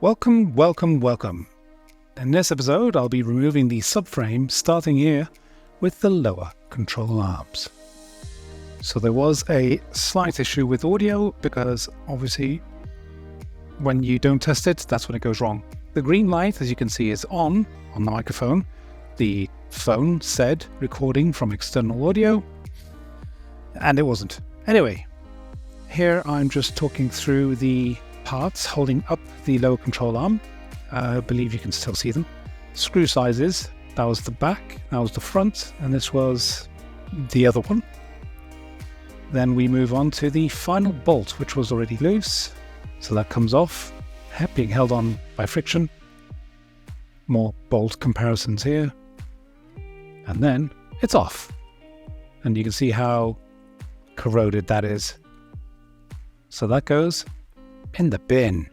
Welcome, welcome, welcome. In this episode, I'll be removing the subframe, starting here with the lower control arms. So there was a slight issue with audio because obviously when you don't test it, that's when it goes wrong. The green light, as you can see, is on the microphone. The phone said recording from external audio, and it wasn't. Anyway, here I'm just talking through the parts holding up the lower control arm. I believe you can still see them. Screw sizes, that was the back, that was the front, and this was the other one. Then we move on to the final bolt, which was already loose. So that comes off, being held on by friction. More bolt comparisons here. And then it's off. And you can see how corroded that is. So that goes in the bin.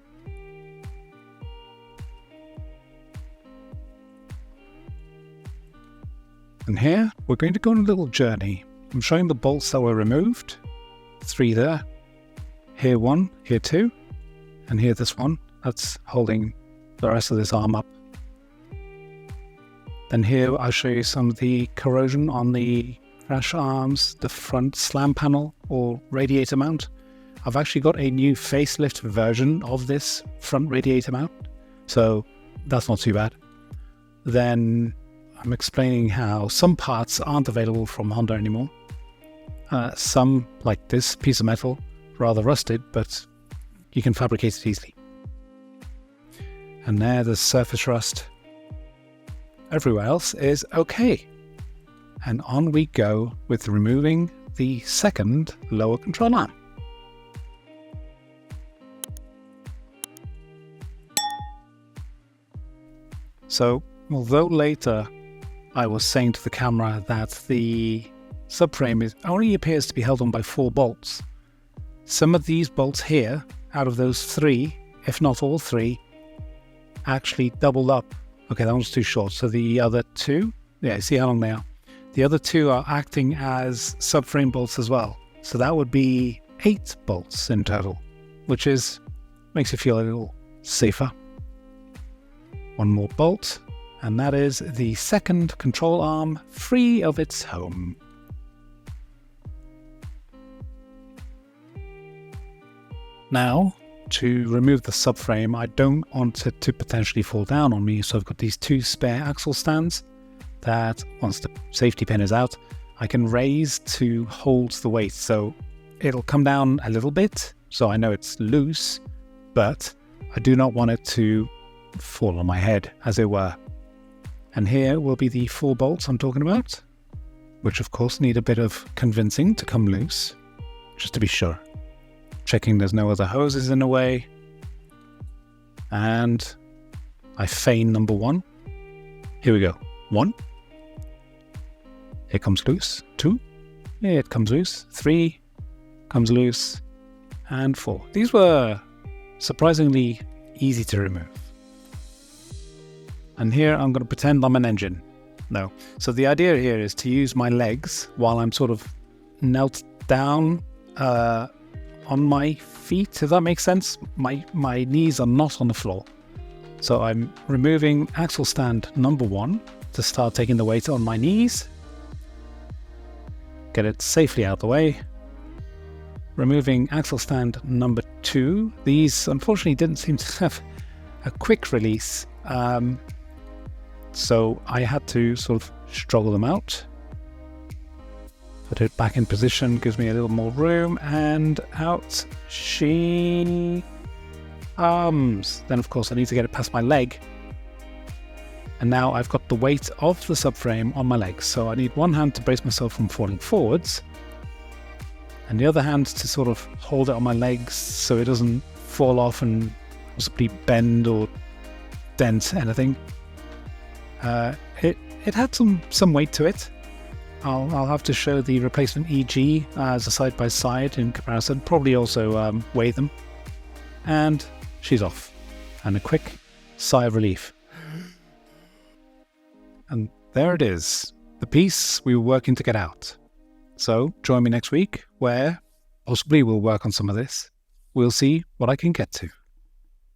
And here we're going to go on a little journey. I'm showing the bolts that were removed. 3 there. Here 1, here 2, and here this one. That's holding the rest of this arm up. Then here I'll show you some of the corrosion on the crash arms, the front slam panel or radiator mount. I've actually got a new facelift version of this front radiator mount, so that's not too bad. Then I'm explaining how some parts aren't available from Honda anymore. Some, like this piece of metal, rather rusted, but you can fabricate it easily. And there's surface rust. Everywhere else is okay. And on we go with removing the second lower control arm. So, although later I was saying to the camera that the subframe only appears to be held on by 4 bolts, some of these bolts here, out of those 3, if not all 3, actually doubled up. Okay, that one's too short, so the other 2, yeah, see how long they are. The other 2 are acting as subframe bolts as well. So that would be 8 bolts in total, which makes you feel a little safer. One more bolt, and that is the second control arm free of its home. Now, to remove the subframe, I don't want it to potentially fall down on me, so I've got these 2 spare axle stands that, once the safety pin is out, I can raise to hold the weight. So it'll come down a little bit, so I know it's loose, but I do not want it to fall on my head, as it were. And here will be the 4 bolts I'm talking about, which of course need a bit of convincing to come loose, just to be sure. Checking there's no other hoses in the way. And I feign number 1. Here we go. 1. It comes loose. 2. It comes loose. 3. Comes loose. And 4. These were surprisingly easy to remove. And here I'm going to pretend I'm an engine. No. So the idea here is to use my legs while I'm sort of knelt down on my feet, if that makes sense. My knees are not on the floor. So I'm removing axle stand number 1 to start taking the weight on my knees. Get it safely out of the way. Removing axle stand number 2. These unfortunately didn't seem to have a quick release. So I had to sort of struggle them out. Put it back in position, gives me a little more room, and out she comes. Then of course I need to get it past my leg. And now I've got the weight of the subframe on my legs. So I need one hand to brace myself from falling forwards, and the other hand to sort of hold it on my legs so it doesn't fall off and possibly bend or dent anything. It had some weight to it. I'll have to show the replacement EG as a side-by-side in comparison, probably also weigh them. And she's off. And a quick sigh of relief. And there it is, the piece we were working to get out. So join me next week, where possibly we'll work on some of this. We'll see what I can get to.